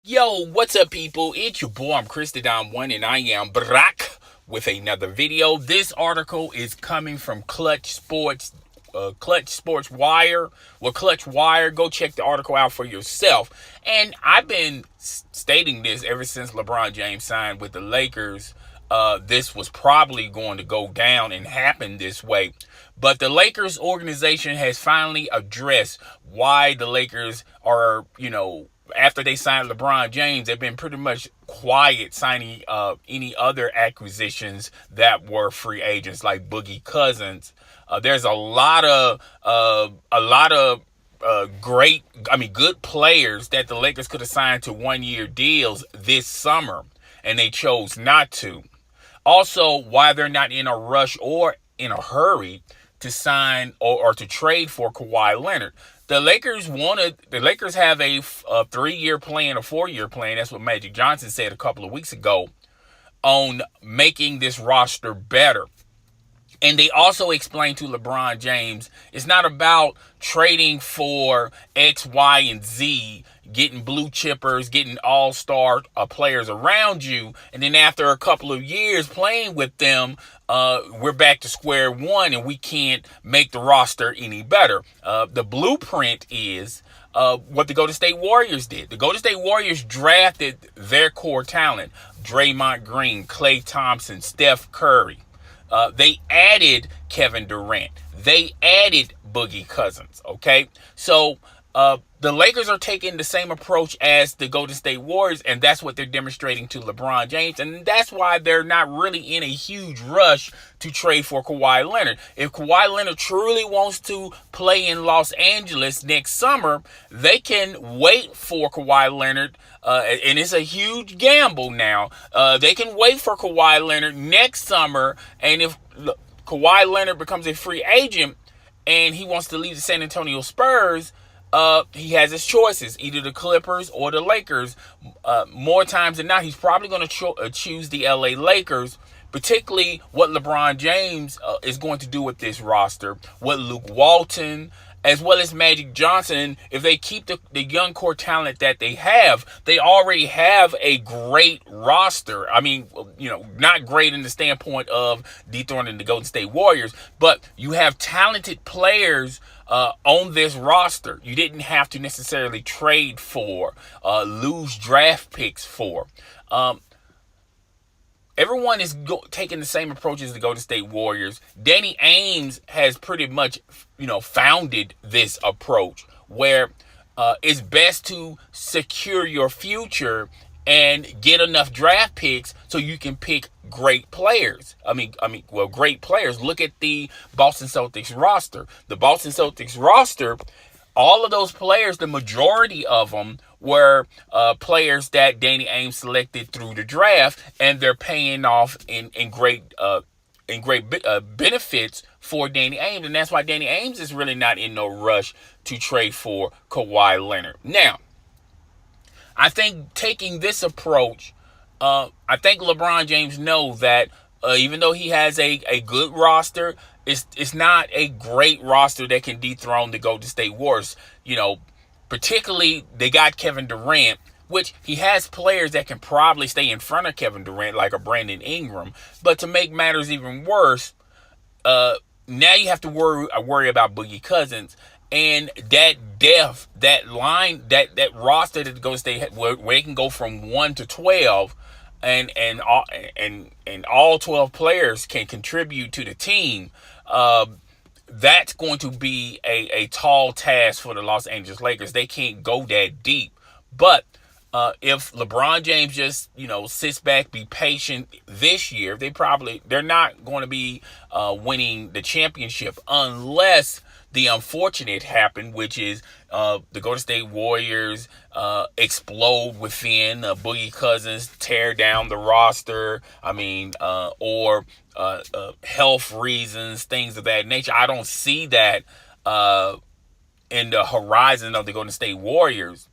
Yo, what's up, people? It's your boy, I'm Christodon1, and I am back with another video. This article is coming from Clutch Sports, Clutch Sports Wire. Well, Clutch Wire, go check the article out for yourself. And I've been stating this ever since LeBron James signed with the Lakers. This was probably going to go down and happen this way. But the Lakers organization has finally addressed why the Lakers are, after they signed LeBron James, they've been pretty much quiet signing any other acquisitions that were free agents like Boogie Cousins. There's a lot of good players that the Lakers could have signed to 1-year deals this summer, and they chose not to. Also, why they're not in a rush or in a hurry to sign or to trade for Kawhi Leonard. The Lakers have a 3-year plan, a 4-year plan. That's what Magic Johnson said a couple of weeks ago on making this roster better. And they also explained to LeBron James, it's not about trading for X, Y, and Z, getting blue chippers, getting all-star players around you, and then after a couple of years playing with them, we're back to square one and we can't make the roster any better. The blueprint is what the Golden State Warriors did. The Golden State Warriors drafted their core talent, Draymond Green, Klay Thompson, Steph Curry. They added Kevin Durant. They added Boogie Cousins, okay? So the Lakers are taking the same approach as the Golden State Warriors, and that's what they're demonstrating to LeBron James, and that's why they're not really in a huge rush to trade for Kawhi Leonard. If Kawhi Leonard truly wants to play in Los Angeles next summer, they can wait for Kawhi Leonard, and it's a huge gamble now. They can wait for Kawhi Leonard next summer, and if Kawhi Leonard becomes a free agent and he wants to leave the San Antonio Spurs, he has his choices, either the Clippers or the Lakers. More times than not, he's probably going to choose the LA Lakers, particularly what LeBron James is going to do with this roster, what Luke Walton, as well as Magic Johnson, if they keep the young core talent that they already have a great roster. I mean, not great in the standpoint of dethroning the Golden State Warriors, but you have talented players on this roster. You didn't have to necessarily trade for, lose draft picks for. Everyone is taking the same approach as the Golden State Warriors. Danny Ainge has pretty much, founded this approach where it's best to secure your future and get enough draft picks so you can pick great players. Great players. Look at the Boston Celtics roster. The Boston Celtics roster, all of those players, the majority of them were players that Danny Ainge selected through the draft, and they're paying off in great benefits for Danny Ainge, and that's why Danny Ainge is really not in no rush to trade for Kawhi Leonard. Now, I think taking this approach, I think LeBron James knows that even though he has a good roster, it's not a great roster that can dethrone the Golden State Warriors. Particularly, they got Kevin Durant, which he has players that can probably stay in front of Kevin Durant, like a Brandon Ingram. But to make matters even worse, now you have to worry about Boogie Cousins and that depth, that line, that roster that the Golden State where it can go from 1 to 12, and all 12 players can contribute to the team. That's going to be a tall task for the Los Angeles Lakers. They can't go that deep. But if LeBron James just, sits back, be patient this year, they're not going to be winning the championship unless the unfortunate happened, which is the Golden State Warriors explode within, Boogie Cousins tear down the roster. Or health reasons, things of that nature. I don't see that in the horizon of the Golden State Warriors.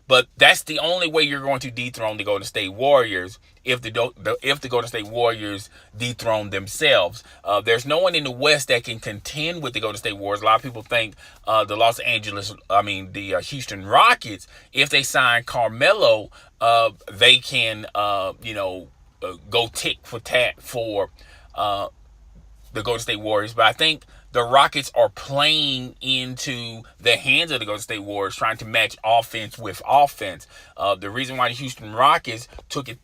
But that's the only way you're going to dethrone the Golden State Warriors, if the Golden State Warriors dethrone themselves. There's no one in the West that can contend with the Golden State Warriors. A lot of people think the Houston Rockets, if they sign Carmelo, they can, go tick for tat for the Golden State Warriors. But I think the Rockets are playing into the hands of the Golden State Warriors, trying to match offense with offense. The reason why the Houston Rockets took it,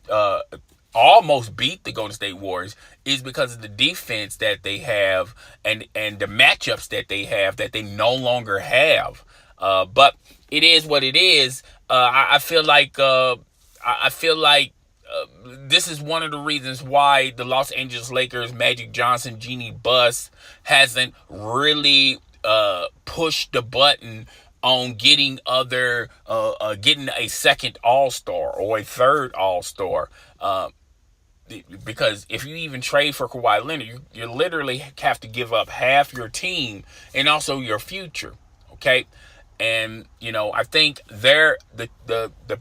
almost beat the Golden State Warriors, is because of the defense that they have and the matchups that they have that they no longer have. But it is what it is. I feel like this is one of the reasons why the Los Angeles Lakers, Magic Johnson, Jeanie Buss, hasn't really pushed the button on getting getting a second All-Star or a third All-Star. Because if you even trade for Kawhi Leonard, you literally have to give up half your team and also your future. Okay, and I think the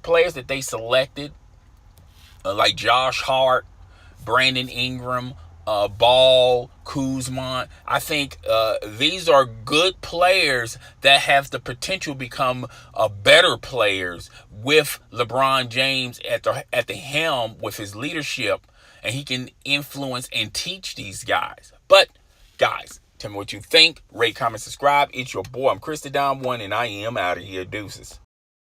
players that they selected, like Josh Hart, Brandon Ingram, Ball, Kuzma. I think these are good players that have the potential to become better players with LeBron James at the helm with his leadership, and he can influence and teach these guys. But guys, tell me what you think. Rate, comment, subscribe. It's your boy. I'm Chris the Dom One, and I am out of here. Deuces.